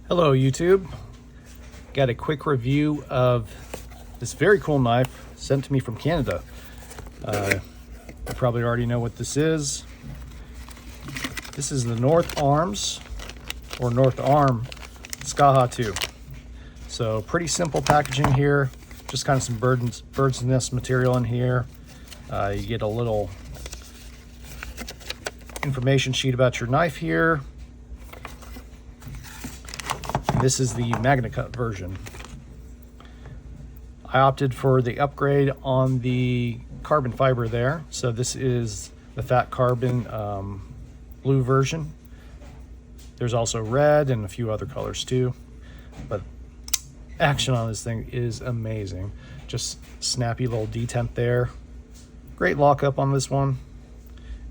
Hello YouTube, got a quick review of this very cool knife sent to me from Canada. You probably already know what this is. This is the North Arms or North Arm Skaha 2. So pretty simple packaging here, just kind of some bird's nest material in here. You get a little information sheet about your knife here. This is the MagnaCut version. I opted for the upgrade on the carbon fiber there. So this is the fat carbon blue version. There's also red and a few other colors too. But action on this thing is amazing. Just snappy little detent there. Great lockup on this one.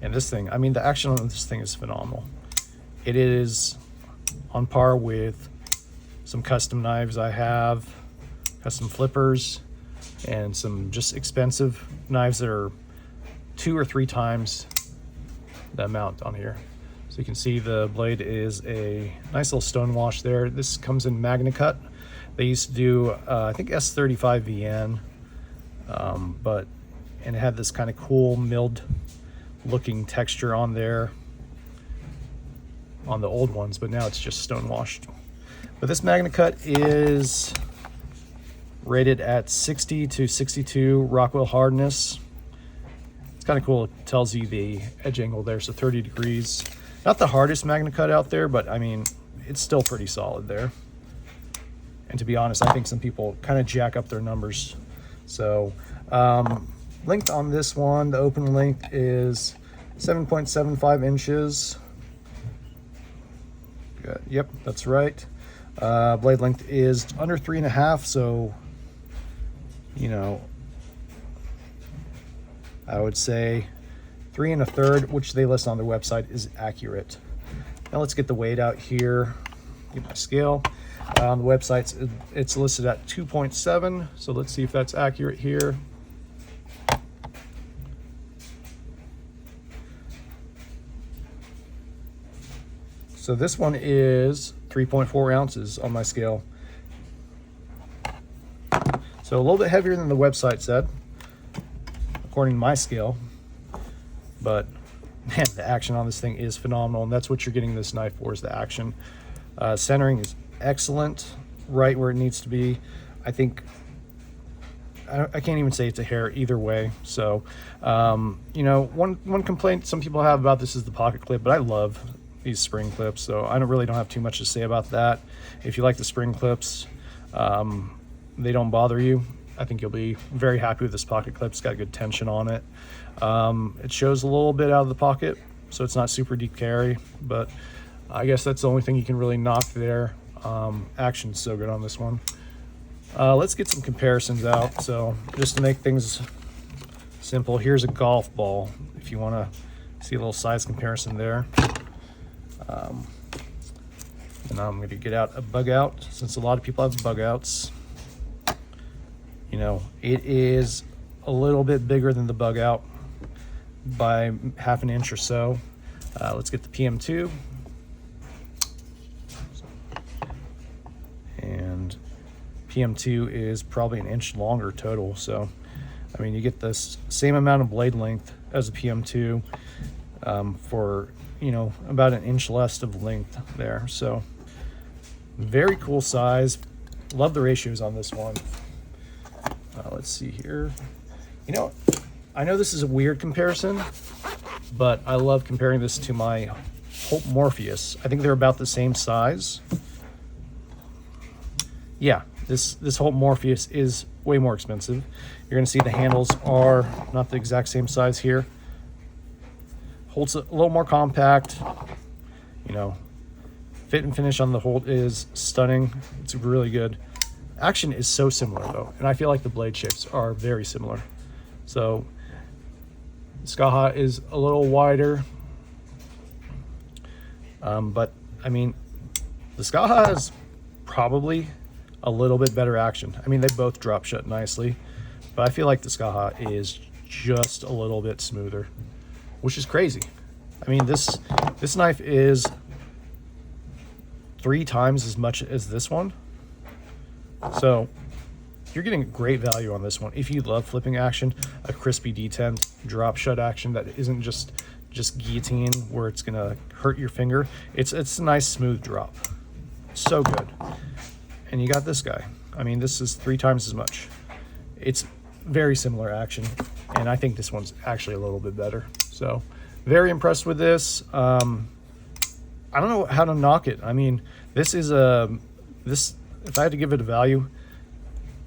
And this thing, I mean, the action on this thing is phenomenal. It is on par with some custom knives I have, custom flippers, and some just expensive knives that are 2 or 3 times the amount on here. So you can see the blade is a nice little stone wash there. This comes in MagnaCut. They used to do, I think S35 VN, and it had this kind of cool milled looking texture on there on the old ones, but now it's just stone washed. But this MagnaCut is rated at 60 to 62 Rockwell hardness. It's kind of cool. It tells you the edge angle there, so 30 degrees. Not the hardest MagnaCut out there, but I mean, it's still pretty solid there. And to be honest, I think some people kind of jack up their numbers. So length on this one, the open length is 7.75 inches. Yep, that's right. Blade length is under 3.5, so you know, I would say 3 1/3, which they list on their website, is accurate. Now let's get the weight out here. Get my scale. On the website, it's listed at 2.7, so let's see if that's accurate here. So this one is 3.4 ounces on my scale. So a little bit heavier than the website said, according to my scale. But man, the action on this thing is phenomenal, and that's what you're getting this knife for, is the action. Centering is excellent, right where it needs to be. I think, I can't even say it's a hair either way. So, you know, one complaint some people have about this is the pocket clip, but I love these spring clips, so I don't have too much to say about that. If you like the spring clips, they don't bother you, I think you'll be very happy with this pocket clip. It's got good tension on it. It shows a little bit out of the pocket, so it's not super deep carry, but I guess that's the only thing you can really knock there. Action's so good on this one. Let's get some comparisons out. So just to make things simple, here's a golf ball if you want to see a little size comparison there. And I'm going to get out a bug out, since a lot of people have bug outs. You know, it is a little bit bigger than the bug out by 1/2 inch or so. Let's get the PM2. And PM2 is probably 1 inch longer total. So, I mean, you get this same amount of blade length as a PM2 for, you know, about 1 inch less of length there. So very cool size. Love the ratios on this one. Let's see here. You know, I know this is a weird comparison, but I love comparing this to my Holt Morpheus. I think they're about the same size. Yeah, this Holt Morpheus is way more expensive. You're gonna see the handles are not the exact same size here. Holt's a little more compact. You know, fit and finish on the Holt is stunning. It's really good. Action is so similar though, and I feel like the blade shapes are very similar. So Skaha is a little wider, but I mean, the Skaha is probably a little bit better action. I mean, they both drop shut nicely, but I feel like the Skaha is just a little bit smoother, which is crazy. I mean, this knife is 3 times as much as this one. So you're getting great value on this one. If you love flipping action, a crispy detent drop shut action that isn't just guillotine where it's gonna hurt your finger. It's a nice smooth drop. So good. And you got this guy. I mean, this is 3 times as much. It's very similar action, and I think this one's actually a little bit better. So very impressed with this. I don't know how to knock it. I mean, this is if I had to give it a value,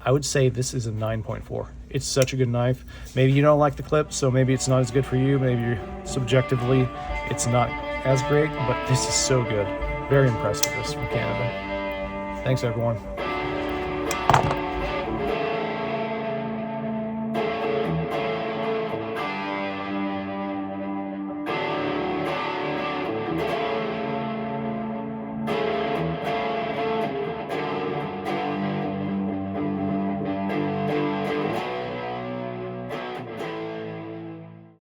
I would say this is a 9.4. It's such a good knife. Maybe you don't like the clip, so maybe it's not as good for you. Maybe subjectively it's not as great, but this is so good. Very impressed with this from Canada. Thanks, everyone.